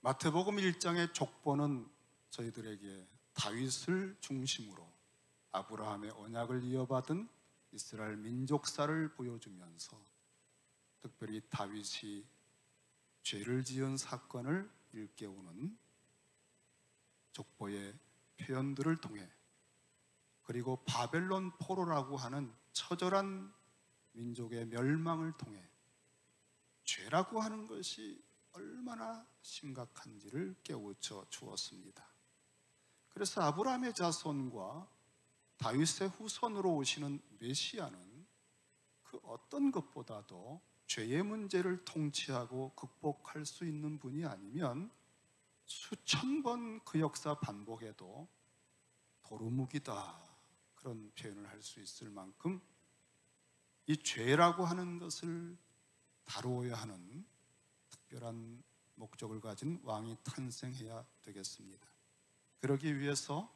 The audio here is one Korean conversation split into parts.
마태복음 1장의 족보는 저희들에게 다윗을 중심으로 아브라함의 언약을 이어받은 이스라엘 민족사를 보여주면서 특별히 다윗이 죄를 지은 사건을 일깨우는 족보의 표현들을 통해, 그리고 바벨론 포로라고 하는 처절한 민족의 멸망을 통해 죄라고 하는 것이 얼마나 심각한지를 깨우쳐 주었습니다. 그래서 아브라함의 자손과 다윗의 후손으로 오시는 메시아는 그 어떤 것보다도 죄의 문제를 통치하고 극복할 수 있는 분이 아니면 수천 번 그 역사 반복해도 도루묵이다, 그런 표현을 할 수 있을 만큼 이 죄라고 하는 것을 다루어야 하는 특별한 목적을 가진 왕이 탄생해야 되겠습니다. 그러기 위해서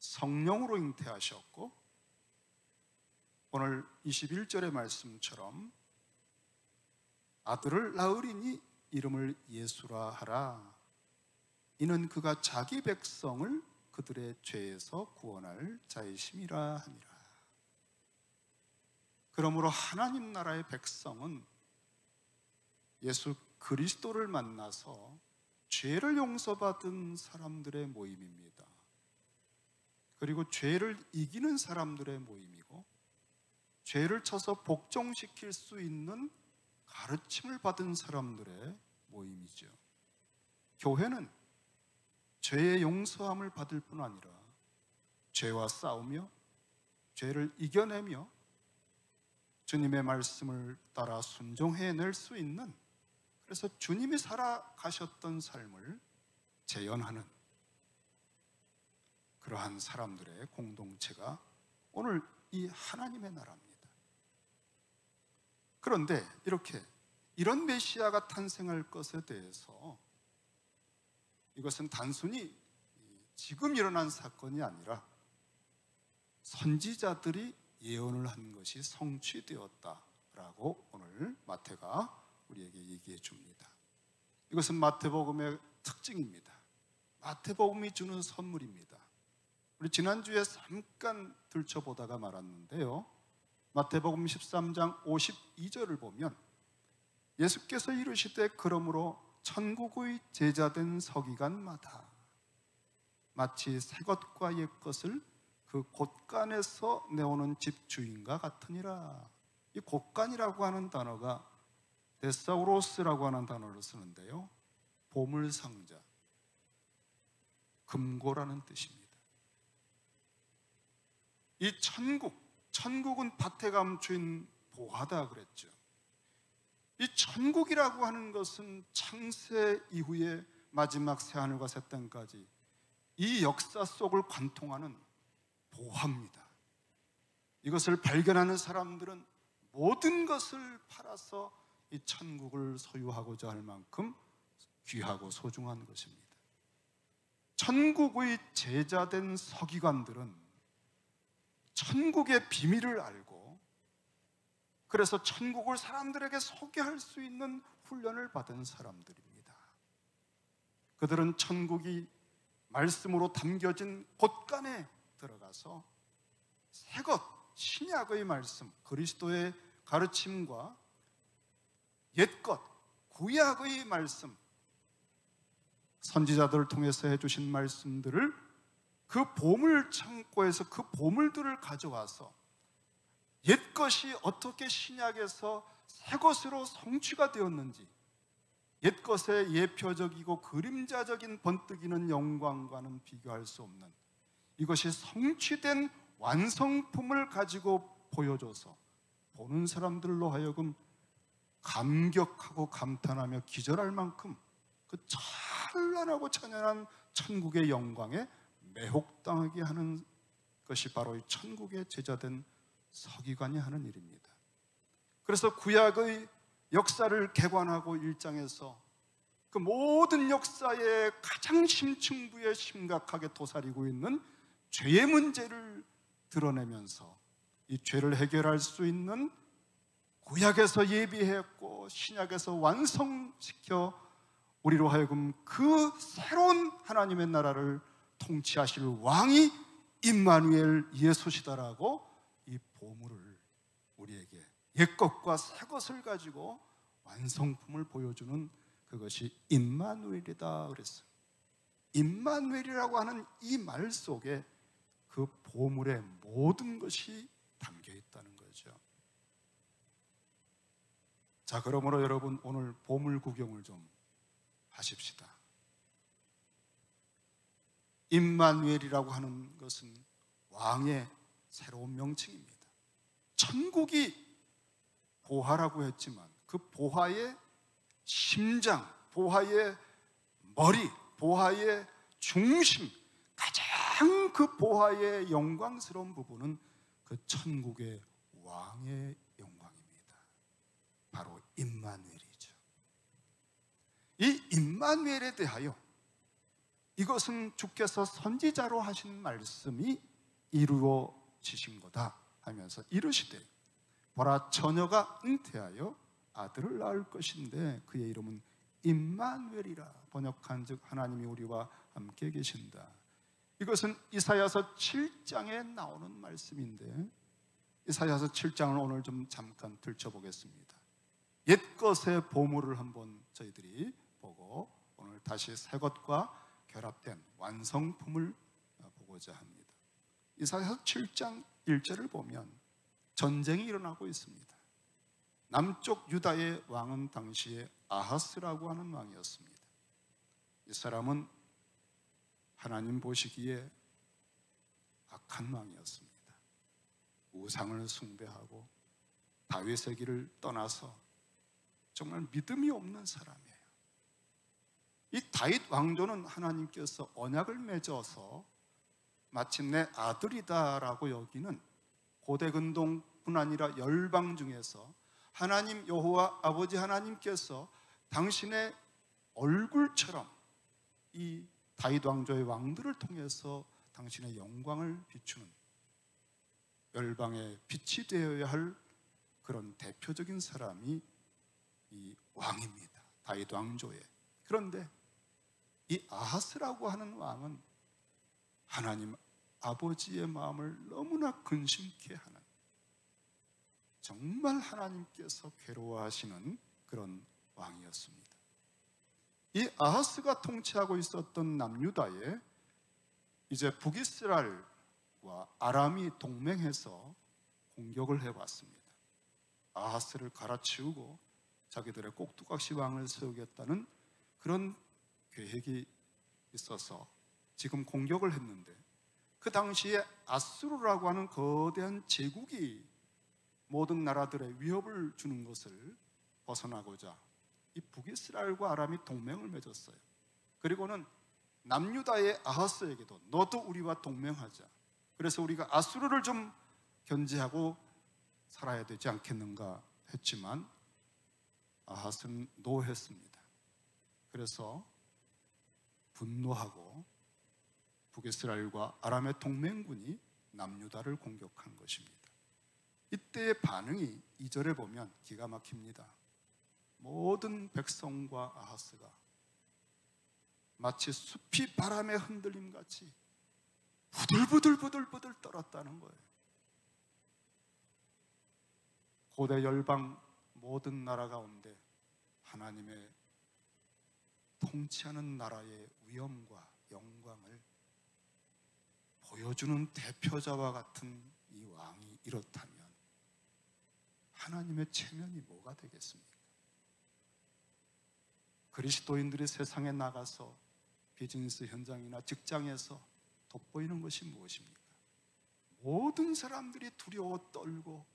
성령으로 잉태하셨고, 오늘 21절의 말씀처럼 아들을 낳으리니 이름을 예수라 하라. 이는 그가 자기 백성을 그들의 죄에서 구원할 자이심이라 하니라. 그러므로 하나님 나라의 백성은 예수 그리스도를 만나서 죄를 용서받은 사람들의 모임입니다. 그리고 죄를 이기는 사람들의 모임이고, 죄를 쳐서 복종시킬 수 있는 가르침을 받은 사람들의 모임이죠. 교회는 죄의 용서함을 받을 뿐 아니라 죄와 싸우며 죄를 이겨내며 주님의 말씀을 따라 순종해낼 수 있는, 그래서 주님이 살아가셨던 삶을 재현하는 그러한 사람들의 공동체가 오늘 이 하나님의 나라입니다. 그런데 이런 메시아가 탄생할 것에 대해서, 이것은 단순히 지금 일어난 사건이 아니라 선지자들이 예언을 한 것이 성취되었다라고 오늘 마태가 우리에게 얘기해 줍니다. 이것은 마태복음의 특징입니다. 마태복음이 주는 선물입니다. 우리 지난주에 잠깐 들춰보다가 말았는데요, 마태복음 13장 52절을 보면 예수께서 이르시되 그러므로 천국의 제자된 서기관마다 마치 새 것과 옛 것을 그 곳간에서 내오는 집주인과 같으니라. 이 곳간이라고 하는 단어가 데사우로스라고 하는 단어를 쓰는데요, 보물상자, 금고라는 뜻입니다. 이 천국은 밭에 감춘 보화다 그랬죠. 이 천국이라고 하는 것은 창세 이후에 마지막 새하늘과 새 땅까지 이 역사 속을 관통하는 보화입니다. 이것을 발견하는 사람들은 모든 것을 팔아서 이 천국을 소유하고자 할 만큼 귀하고 소중한 것입니다. 천국의 제자된 서기관들은 천국의 비밀을 알고, 그래서 천국을 사람들에게 소개할 수 있는 훈련을 받은 사람들입니다. 그들은 천국이 말씀으로 담겨진 곳간에 들어가서 새것, 신약의 말씀, 그리스도의 가르침과 옛것, 구약의 말씀, 선지자들을 통해서 해주신 말씀들을 그 보물 창고에서 그 보물들을 가져와서 옛것이 어떻게 신약에서 새것으로 성취가 되었는지, 옛것의 예표적이고 그림자적인 번뜩이는 영광과는 비교할 수 없는 이것이 성취된 완성품을 가지고 보여줘서 보는 사람들로 하여금 감격하고 감탄하며 기절할 만큼 그 찬란하고 찬연한 천국의 영광에 매혹당하게 하는 것이 바로 이 천국의 제자된 서기관이 하는 일입니다. 그래서 구약의 역사를 개관하고 1장에서 그 모든 역사의 가장 심층부에 심각하게 도사리고 있는 죄의 문제를 드러내면서 이 죄를 해결할 수 있는 구약에서 예비했고 신약에서 완성시켜 우리로 하여금 그 새로운 하나님의 나라를 통치하실 왕이 임마누엘 예수시다라고 이 보물을 우리에게 옛것과 새것을 가지고 완성품을 보여주는 그것이 임마누엘이다 그랬어요. 임마누엘이라고 하는 이 말 속에 그 보물의 모든 것이 담겨 있다는 거죠. 자, 그러므로 여러분 오늘 보물 구경을 좀 하십시다. 임마누엘이라고 하는 것은 왕의 새로운 명칭입니다. 천국이 보화라고 했지만 그 보화의 심장, 보화의 머리, 보화의 중심, 가장 그 보화의 영광스러운 부분은 그 천국의 왕의 영광입니다. 바로 임마누엘이죠. 이 임마누엘에 대하여 이것은 주께서 선지자로 하신 말씀이 이루어지신 거다 하면서 이르시되 보라 처녀가 잉태하여 아들을 낳을 것인데 그의 이름은 임마누엘이라 번역한즉 하나님이 우리와 함께 계신다. 이것은 이사야서 7장에 나오는 말씀인데 이사야서 7장을 오늘 좀 잠깐 들춰보겠습니다. 옛것의 보물을 한번 저희들이 보고 오늘 다시 새것과 결합된 완성품을 보고자 합니다. 이사야서 7장 1절을 보면 전쟁이 일어나고 있습니다. 남쪽 유다의 왕은 당시에 아하스라고 하는 왕이었습니다. 이 사람은 하나님 보시기에 악한 왕이었습니다. 우상을 숭배하고 다윗의 길을 떠나서 정말 믿음이 없는 사람이에요. 이 다윗 왕조는 하나님께서 언약을 맺어서 마침내 아들이다라고 여기는 고대 근동뿐 아니라 열방 중에서 하나님 여호와 아버지 하나님께서 당신의 얼굴처럼 이 다윗 왕조의 왕들을 통해서 당신의 영광을 비추는 열방의 빛이 되어야 할 그런 대표적인 사람이 이 왕입니다. 다윗 왕조의. 그런데 이 아하스라고 하는 왕은 하나님 아버지의 마음을 너무나 근심케 하는, 정말 하나님께서 괴로워하시는 그런 왕이었습니다. 이 아하스가 통치하고 있었던 남유다에 이제 북이스라엘과 아람이 동맹해서 공격을 해왔습니다. 아하스를 갈아치우고 자기들의 꼭두각시 왕을 세우겠다는 그런 계획이 있어서 지금 공격을 했는데, 그 당시에 아수르라고 하는 거대한 제국이 모든 나라들의 위협을 주는 것을 벗어나고자 이 북이스라엘과 아람이 동맹을 맺었어요. 그리고는 남유다의 아하스에게도 너도 우리와 동맹하자, 그래서 우리가 아수르를 좀 견제하고 살아야 되지 않겠는가 했지만 아하스는 노했습니다. 그래서 분노하고 북이스라엘과 아람의 동맹군이 남유다를 공격한 것입니다. 이때의 반응이 2절에 보면 기가 막힙니다. 모든 백성과 아하스가 마치 숲이 바람에 흔들림 같이 부들부들 떨었다는 거예요. 고대 열방 모든 나라 가운데 하나님의 통치하는 나라의 위엄과 영광을 보여주는 대표자와 같은 이 왕이 이렇다면 하나님의 체면이 뭐가 되겠습니까? 그리스도인들이 세상에 나가서 비즈니스 현장이나 직장에서 돋보이는 것이 무엇입니까? 모든 사람들이 두려워 떨고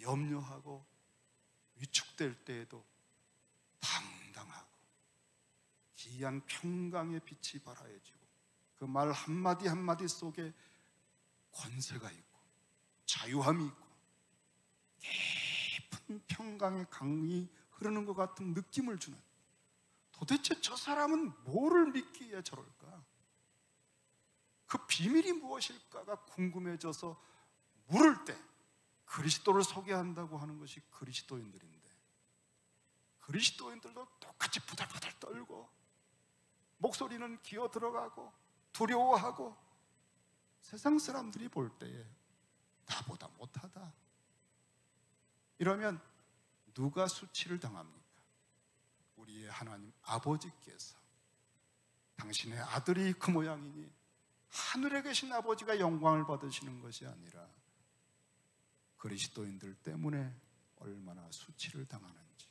염려하고 위축될 때에도 당당하고 기이한 평강의 빛이 발하여지고 그 말 한마디 한마디 속에 권세가 있고 자유함이 있고 깊은 평강의 강이 흐르는 것 같은 느낌을 주는, 도대체 저 사람은 뭐를 믿기에 저럴까? 그 비밀이 무엇일까가 궁금해져서 물을 때 그리스도를 소개한다고 하는 것이 그리스도인들인데, 그리스도인들도 똑같이 부들부들 떨고 목소리는 기어 들어가고 두려워하고 세상 사람들이 볼 때에 나보다 못하다 이러면 누가 수치를 당합니까? 우리의 하나님 아버지께서 당신의 아들이 그 모양이니 하늘에 계신 아버지가 영광을 받으시는 것이 아니라 그리스도인들 때문에 얼마나 수치를 당하는지,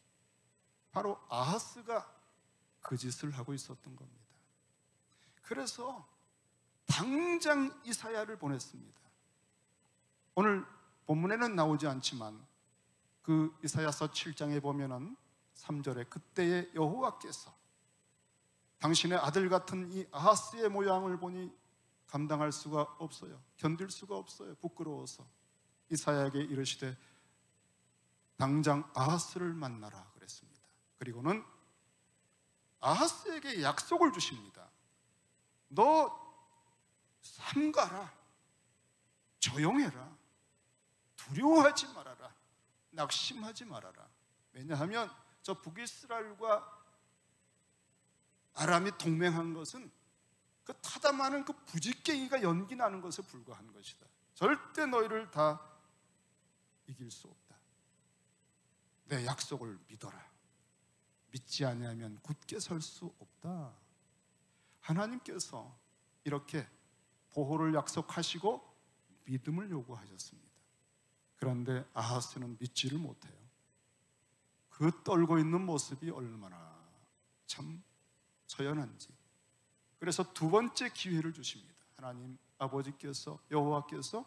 바로 아하스가 그 짓을 하고 있었던 겁니다. 그래서 당장 이사야를 보냈습니다. 오늘 본문에는 나오지 않지만 그 이사야서 7장에 보면은 3절에 그때의 여호와께서 당신의 아들 같은 이 아하스의 모양을 보니 감당할 수가 없어요. 견딜 수가 없어요. 부끄러워서 이사야에게 이르시되 당장 아하스를 만나라 그랬습니다. 그리고는 아하스에게 약속을 주십니다. 너 삼가라, 조용해라, 두려워하지 말아라, 낙심하지 말아라. 왜냐하면 저 북이스라엘과 아람이 동맹한 것은 그 타담하는 그 부지깽이가 연기 나는 것에 불과한 것이다. 절대 너희를 다 이길 수 없다. 내 약속을 믿어라. 믿지 아니하면 굳게 설 수 없다. 하나님께서 이렇게 보호를 약속하시고 믿음을 요구하셨습니다. 그런데 아하스는 믿지를 못해요. 그 떨고 있는 모습이 얼마나 참 처연한지. 그래서 두 번째 기회를 주십니다. 하나님 아버지께서 여호와께서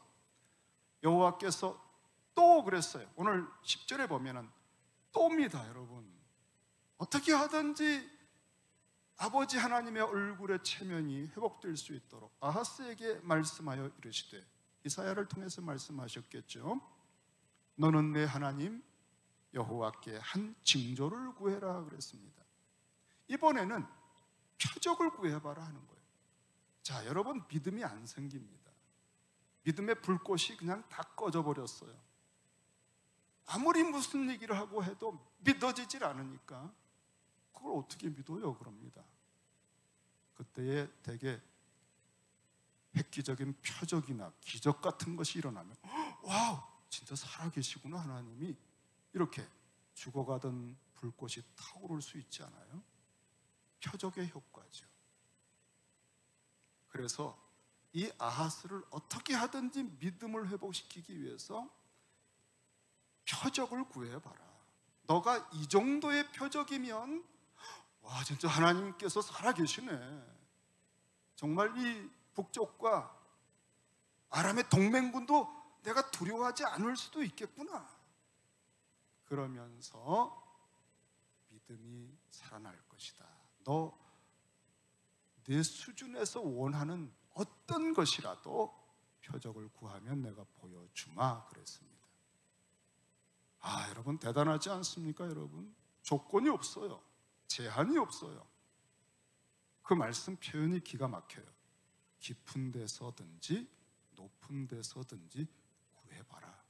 또 그랬어요. 오늘 10절에 보면은 또입니다. 여러분, 어떻게 하든지 아버지 하나님의 얼굴의 체면이 회복될 수 있도록 아하스에게 말씀하여 이르시되, 이사야를 통해서 말씀하셨겠죠. 너는 내 하나님 여호와께 한 징조를 구해라 그랬습니다. 이번에는 표적을 구해봐라 하는 거예요. 자, 여러분, 믿음이 안 생깁니다. 믿음의 불꽃이 그냥 다 꺼져버렸어요. 아무리 무슨 얘기를 하고 해도 믿어지질 않으니까 그걸 어떻게 믿어요? 그럽니다. 그때에 대개 획기적인 표적이나 기적 같은 것이 일어나면 와우, 진짜 살아계시구나 하나님이, 이렇게 죽어가던 불꽃이 타오를 수 있지 않아요? 표적의 효과죠. 그래서 이 아하스를 어떻게 하든지 믿음을 회복시키기 위해서 표적을 구해봐라. 너가 이 정도의 표적이면 와, 진짜 하나님께서 살아계시네. 정말 이 북쪽과 아람의 동맹군도 내가 두려워하지 않을 수도 있겠구나. 그러면서 믿음이 살아날 것이다. 너 내 수준에서 원하는 어떤 것이라도 표적을 구하면 내가 보여주마 그랬습니다. 아, 여러분 대단하지 않습니까? 여러분, 조건이 없어요. 제한이 없어요. 그 말씀 표현이 기가 막혀요. 깊은 데서든지 높은 데서든지 구해봐라.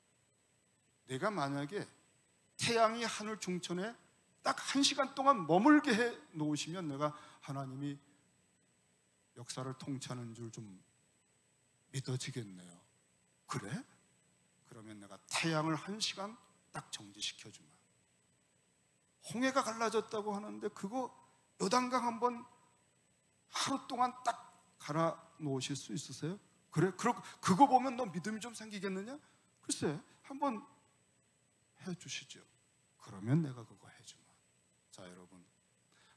내가 만약에 태양이 하늘 중천에 딱 1시간 동안 머물게 해 놓으시면 내가 하나님이 역사를 통치하는 줄 좀 믿어지겠네요. 그래? 그러면 내가 태양을 1시간 딱 정지시켜주마. 홍해가 갈라졌다고 하는데 그거 요단강 한번 하루 동안 딱 갈아 놓으실 수 있으세요? 그래? 그거 보면 너 믿음이 좀 생기겠느냐? 글쎄, 한번 해주시죠. 그러면 내가 그거 해주마. 자, 여러분,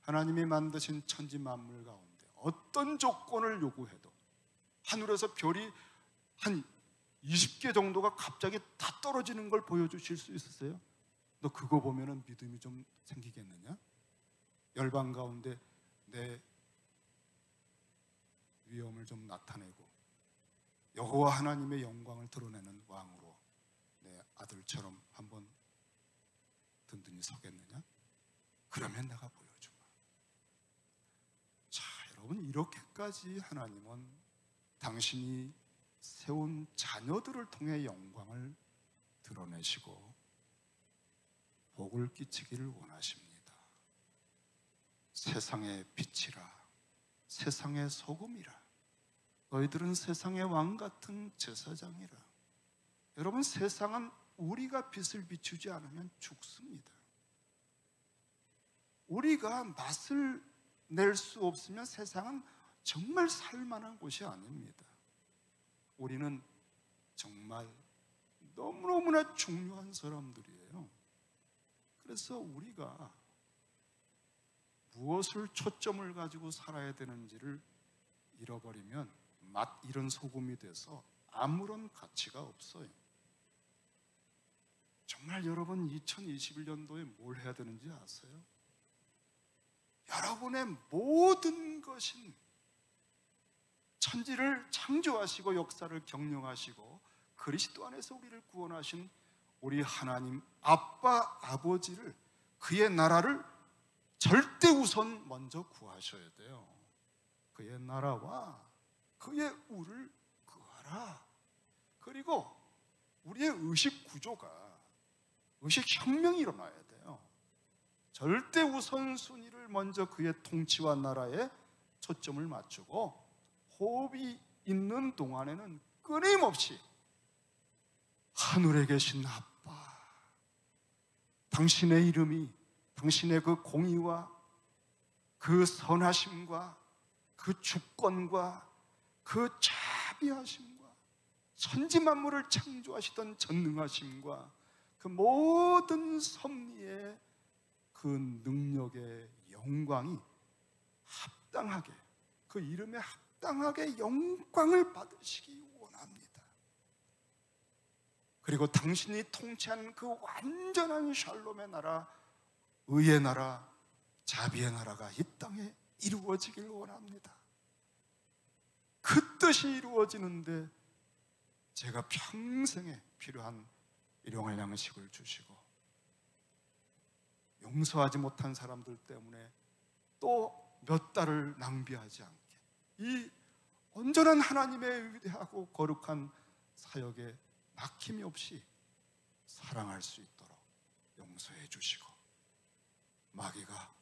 하나님이 만드신 천지 만물 가운데 어떤 조건을 요구해도 하늘에서 별이 한 20개 정도가 갑자기 다 떨어지는 걸 보여주실 수 있으세요? 너 그거 보면은 믿음이 좀 생기겠느냐? 열방 가운데 내 위엄을 좀 나타내고 여호와 하나님의 영광을 드러내는 왕으로 내 아들처럼 한번 든든히 서겠느냐? 그러면 내가 보여주마. 자, 여러분, 이렇게까지 하나님은 당신이 세운 자녀들을 통해 영광을 드러내시고 복을 끼치기를 원하십니다. 세상의 빛이라, 세상의 소금이라, 너희들은 세상의 왕 같은 제사장이라. 여러분, 세상은 우리가 빛을 비추지 않으면 죽습니다. 우리가 맛을 낼 수 없으면 세상은 정말 살만한 곳이 아닙니다. 우리는 정말 너무너무나 중요한 사람들이에요. 그래서 우리가 무엇을 초점을 가지고 살아야 되는지를 잃어버리면 맛 잃은 소금이 돼서 아무런 가치가 없어요. 정말 여러분, 2021년도에 뭘 해야 되는지 아세요? 여러분의 모든 것인 천지를 창조하시고 역사를 경영하시고 그리스도 안에서 우리를 구원하신 우리 하나님 아빠 아버지를, 그의 나라를 절대 우선 먼저 구하셔야 돼요. 그의 나라와 그의 우를 구하라. 그리고 우리의 의식 구조가, 의식혁명이 일어나야 돼요. 절대 우선순위를 먼저 그의 통치와 나라에 초점을 맞추고 호흡이 있는 동안에는 끊임없이 하늘에 계신 아빠, 당신의 이름이, 당신의 그 공의와 그 선하심과 그 주권과 그 자비하심과 천지만물을 창조하시던 전능하심과 그 모든 섭리의 그 능력의 영광이 합당하게, 그 이름에 합당하게 영광을 받으시기 원합니다. 그리고 당신이 통치하는 그 완전한 샬롬의 나라, 의의 나라, 자비의 나라가 이 땅에 이루어지길 원합니다. 그 뜻이 이루어지는데 제가 평생에 필요한 일용할 양식을 주시고, 용서하지 못한 사람들 때문에 또 몇 달을 낭비하지 않게 이 온전한 하나님의 위대하고 거룩한 사역에 막힘이 없이 사랑할 수 있도록 용서해 주시고, 마귀가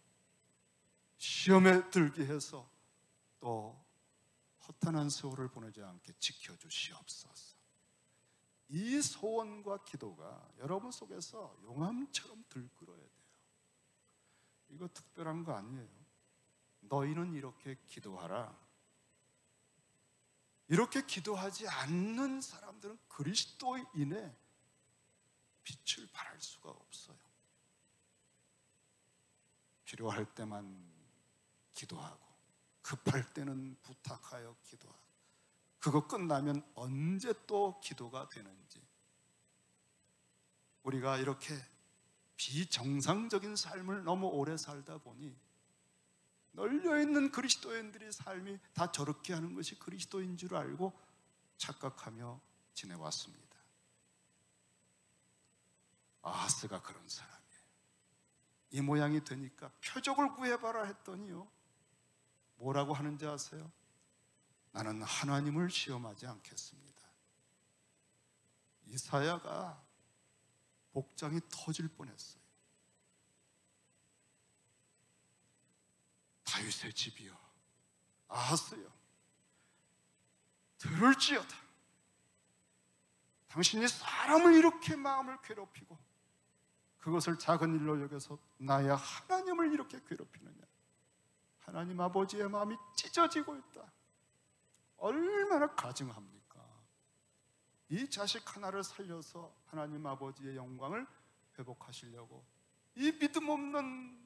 시험에 들게 해서 또 허탄한 세월을 보내지 않게 지켜주시옵소서. 이 소원과 기도가 여러분 속에서 용암처럼 들끓어야 돼요. 이거 특별한 거 아니에요. 너희는 이렇게 기도하라. 이렇게 기도하지 않는 사람들은 그리스도인의 빛을 발할 수가 없어요. 필요할 때만 기도하고 급할 때는 부탁하여 기도하고, 그거 끝나면 언제 또 기도가 되는지. 우리가 이렇게 비정상적인 삶을 너무 오래 살다 보니 널려있는 그리스도인들의 삶이 다 저렇게 하는 것이 그리스도인 줄 알고 착각하며 지내왔습니다. 아하스가 그런 사람이에요. 이 모양이 되니까 표적을 구해봐라 했더니요, 뭐라고 하는지 아세요? 나는 하나님을 시험하지 않겠습니다. 이사야가 복장이 터질 뻔했어요. 다윗의 집이여, 아하스여, 들을지어다. 당신이 사람을 이렇게 마음을 괴롭히고 그것을 작은 일로 여겨서 나의 하나님을 이렇게 괴롭히느냐. 하나님 아버지의 마음이 찢어지고 있다. 얼마나 가증합니까? 이 자식 하나를 살려서 하나님 아버지의 영광을 회복하시려고 이 믿음 없는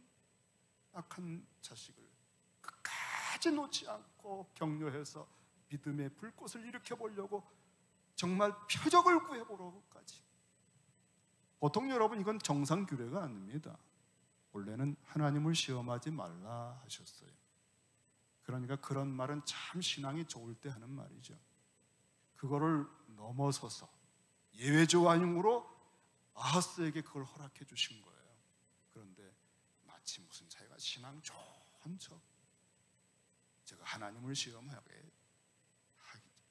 악한 자식을 끝까지 놓지 않고 격려해서 믿음의 불꽃을 일으켜보려고 정말 표적을 구해보려고까지. 보통 여러분, 이건 정상규례가 아닙니다. 원래는 하나님을 시험하지 말라 하셨어요. 그러니까 그런 말은 참 신앙이 좋을 때 하는 말이죠. 그거를 넘어서서 예외조항으로 아하스에게 그걸 허락해 주신 거예요. 그런데 마치 무슨 자기가 신앙 좋은 척, 제가 하나님을 시험하게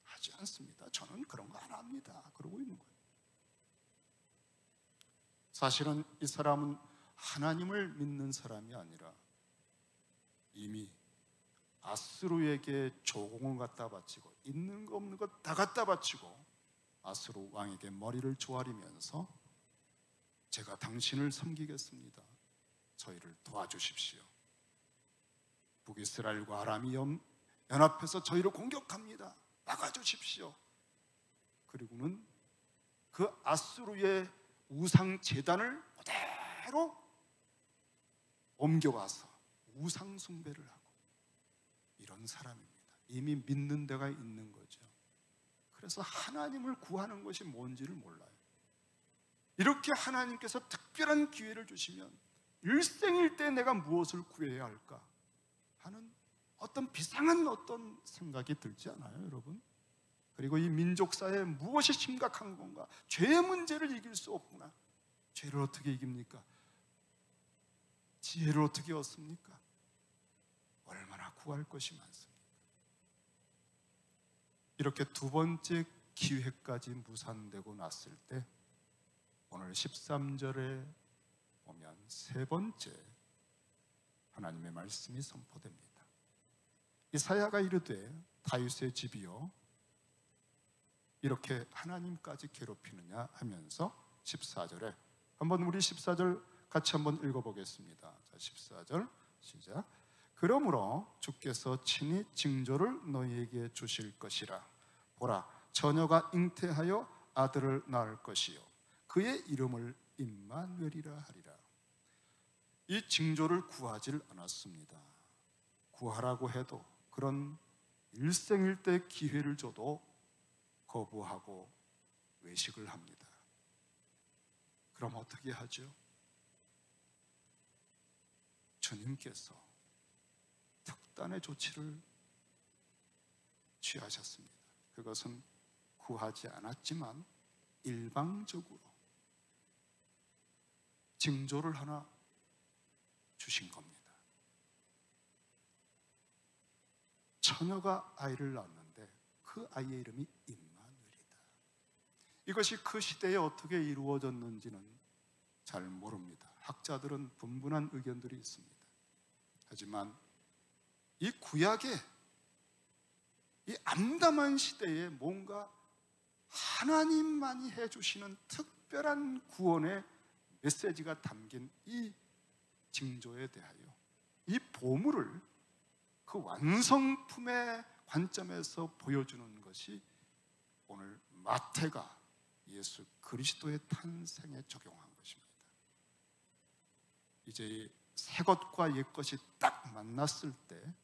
하지 않습니다. 저는 그런 거 안 합니다. 그러고 있는 거예요. 사실은 이 사람은 하나님을 믿는 사람이 아니라 이미 아스루에게 조공을 갖다 바치고 있는 거 없는 것 다 갖다 바치고 아스루 왕에게 머리를 조아리면서 제가 당신을 섬기겠습니다. 저희를 도와주십시오. 북이스라엘과 아람이 연합해서 저희를 공격합니다. 막아주십시오. 그리고는 그 아스루의 우상 제단을 그대로 옮겨와서 우상 숭배를 하고 이런 사람입니다. 이미 믿는 데가 있는 거죠. 그래서 하나님을 구하는 것이 뭔지를 몰라요. 이렇게 하나님께서 특별한 기회를 주시면 일생일대 내가 무엇을 구해야 할까 하는 어떤 비상한 어떤 생각이 들지 않아요, 여러분? 그리고 이 민족사에 무엇이 심각한 건가? 죄의 문제를 이길 수 없구나. 죄를 어떻게 이깁니까? 지혜를 어떻게 얻습니까? 얼마나 구할 것이 많습니다. 이렇게 두 번째 기회까지 무산되고 났을 때 오늘 13절에 보면 세 번째 하나님의 말씀이 선포됩니다. 이사야가 이르되 다윗의 집이요 이렇게 하나님까지 괴롭히느냐 하면서 14절에 한번 우리 14절 같이 한번 읽어보겠습니다. 자, 14절 시작. 그러므로 주께서 친히 징조를 너희에게 주실 것이라. 보라, 처녀가 잉태하여 아들을 낳을 것이요 그의 이름을 임마누엘이라 하리라. 이 징조를 구하질 않았습니다. 구하라고 해도 그런 일생일대 기회를 줘도 거부하고 외식을 합니다. 그럼 어떻게 하죠? 주님께서 특단의 조치를 취하셨습니다. 그것은 구하지 않았지만 일방적으로 징조를 하나 주신 겁니다. 처녀가 아이를 낳았는데 그 아이의 이름이 임마누엘이다. 이것이 그 시대에 어떻게 이루어졌는지는 잘 모릅니다. 학자들은 분분한 의견들이 있습니다. 하지만 이 구약의 이 암담한 시대에 뭔가 하나님만이 해주시는 특별한 구원의 메시지가 담긴 이 징조에 대하여 이 보물을 그 완성품의 관점에서 보여주는 것이 오늘 마태가 예수 그리스도의 탄생에 적용한 것입니다. 이제 새 것과 옛 것이 딱 만났을 때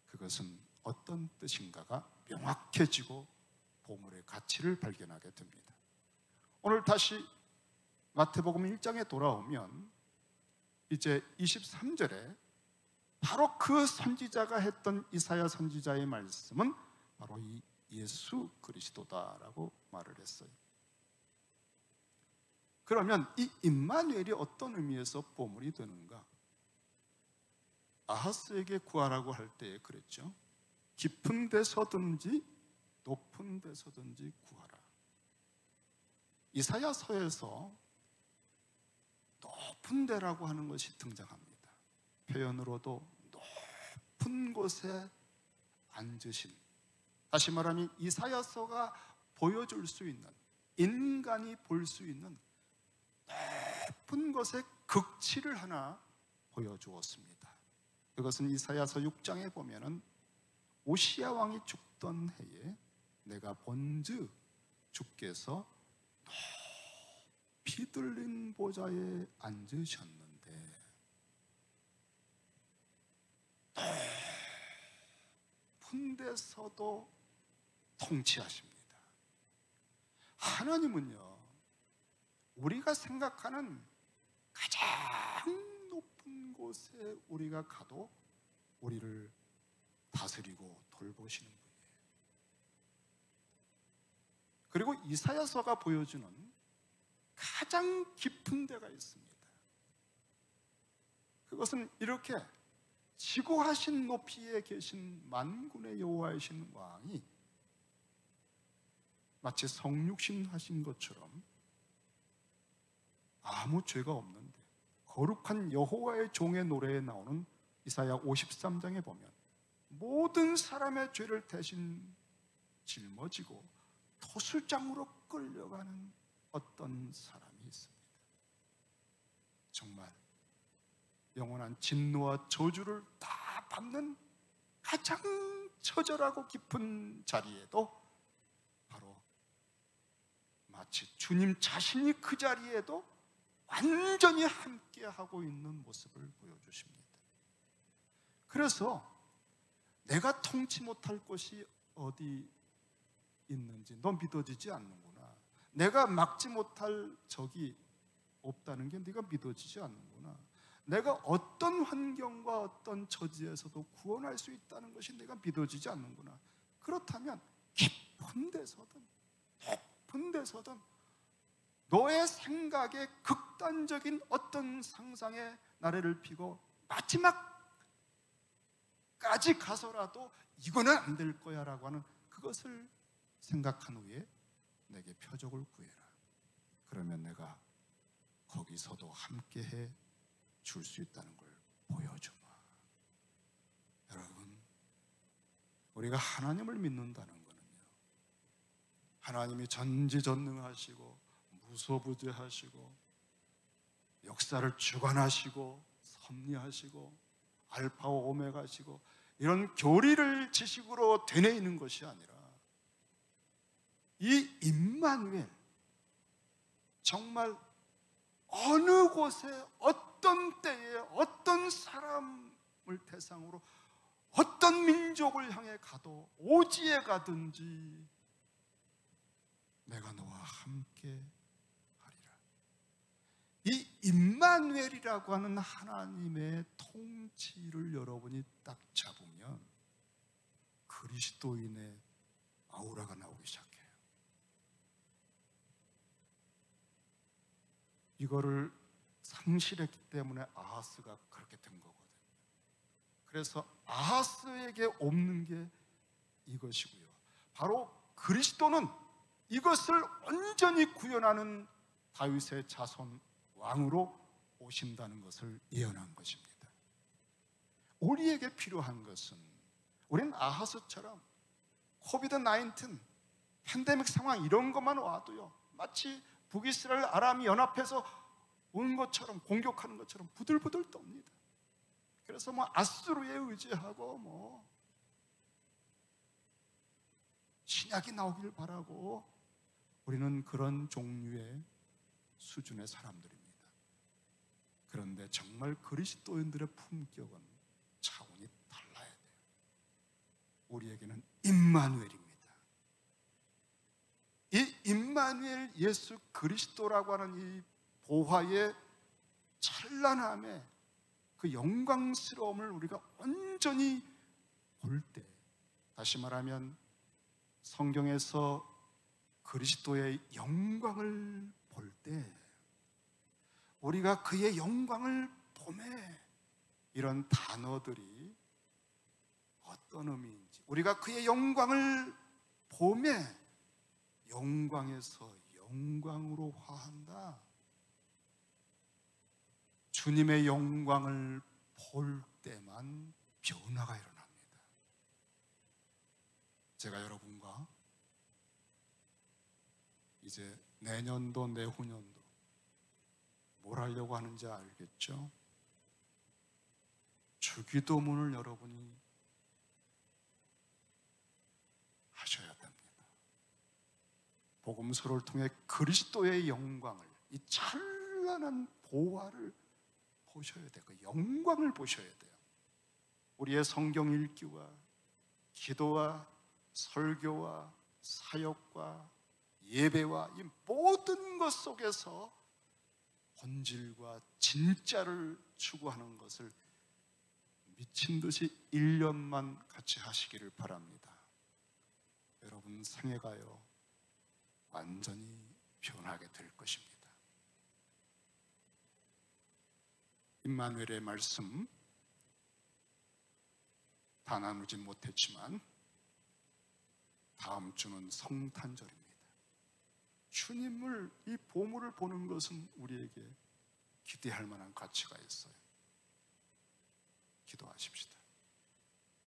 그것은 어떤 뜻인가가 명확해지고 보물의 가치를 발견하게 됩니다. 오늘 다시 마태복음 1장에 돌아오면 이제 23절에 바로 그 선지자가 했던 이사야 선지자의 말씀은 바로 이 예수 그리스도다라고 말을 했어요. 그러면 이 임마누엘이 어떤 의미에서 보물이 되는가? 아하스에게 구하라고 할 때 그랬죠. 깊은 데서든지 높은 데서든지 구하라. 이사야서에서 높은 데라고 하는 것이 등장합니다. 표현으로도 높은 곳에 앉으신, 다시 말하면 이사야서가 보여줄 수 있는, 인간이 볼 수 있는 높은 것의 극치를 하나 보여주었습니다. 그것은 이사야서 6장에 보면은 오시야 왕이 죽던 해에 내가 본즉 주께서 높이 들린 보좌에 앉으셨는데 높은 데서도 통치하십니다. 하나님은요, 우리가 생각하는 가장 높은 곳에 우리가 가도 우리를 다스리고 돌보시는 분이에요. 그리고 이사야서가 보여주는 가장 깊은 데가 있습니다. 그것은 이렇게 지고하신 높이에 계신 만군의 여호와이신 왕이 마치 성육신 하신 것처럼 아무 죄가 없는데 거룩한 여호와의 종의 노래에 나오는 이사야 53장에 보면 모든 사람의 죄를 대신 짊어지고 토술장으로 끌려가는 어떤 사람이 있습니다. 정말 영원한 진노와 저주를 다 받는 가장 처절하고 깊은 자리에도 바로 마치 주님 자신이 그 자리에도 완전히 함께하고 있는 모습을 보여주십니다. 그래서 내가 통치 못할 것이 어디 있는지 너 믿어지지 않는구나. 내가 막지 못할 적이 없다는 게 네가 믿어지지 않는구나. 내가 어떤 환경과 어떤 처지에서도 구원할 수 있다는 것이 내가 믿어지지 않는구나. 그렇다면 깊은 데서든 높은 데서든 너의 생각에 극단적인 어떤 상상의 나래를 피고 마지막까지 가서라도 이거는 안 될 거야 라고 하는 그것을 생각한 후에 내게 표적을 구해라. 그러면 내가 거기서도 함께해 줄 수 있다는 걸 보여주마. 여러분, 우리가 하나님을 믿는다는 거는요, 하나님이 전지전능하시고 무소부재하시고 역사를 주관하시고 섭리하시고 알파와 오메가시고 이런 교리를 지식으로 되뇌이는 것이 아니라 이 임마누엘, 정말 어느 곳에 어떤 때에 어떤 사람을 대상으로 어떤 민족을 향해 가도 오지에 가든지 내가 너와 함께 하리라. 이 임마누엘이라고 하는 하나님의 통치를 여러분이 딱 잡으면 그리스도인의 아우라가 나오기 시작해요. 이거를 상실했기 때문에 아하스가 그렇게 된 거거든요. 그래서 아하스에게 없는 게 이것이고요. 바로 그리스도는 이것을 온전히 구현하는 다윗의 자손 왕으로 오신다는 것을 예언한 것입니다. 우리에게 필요한 것은 우리는 아하스처럼 코비드-19 팬데믹 상황 이런 것만 와도요, 마치 북이스라엘 아람이 연합해서 온 것처럼 공격하는 것처럼 부들부들 떱니다. 그래서 아수르에 의지하고 신약이 나오길 바라고 우리는 그런 종류의 수준의 사람들입니다. 그런데 정말 그리스도인들의 품격은 차원이 달라야 돼요. 우리에게는 임마누엘입니다. 이 임마누엘 예수 그리스도라고 하는 이 보화의 찬란함에 그 영광스러움을 우리가 온전히 볼 때, 다시 말하면 성경에서 그리스도의 영광을 볼 때 우리가 그의 영광을 보매, 이런 단어들이 어떤 의미인지, 우리가 그의 영광을 보매 영광에서 영광으로 화한다. 주님의 영광을 볼 때만 변화가 일어납니다. 제가 여러분과 이제 내년도 내후년도 뭘 하려고 하는지 알겠죠? 주기도문을 여러분이 하셔야 됩니다. 복음서를 통해 그리스도의 영광을, 이 찬란한 보화를 보셔야 돼요. 그 영광을 보셔야 돼요. 우리의 성경 읽기와 기도와 설교와 사역과 예배와 이 모든 것 속에서 본질과 진짜를 추구하는 것을 미친 듯이 1년만 같이 하시기를 바랍니다. 여러분 생애가요 완전히 변하게 될 것입니다. 임마누엘의 말씀 다 나누지 못했지만 다음 주는 성탄절입니다. 주님을, 이 보물을 보는 것은 우리에게 기대할 만한 가치가 있어요. 기도하십시다.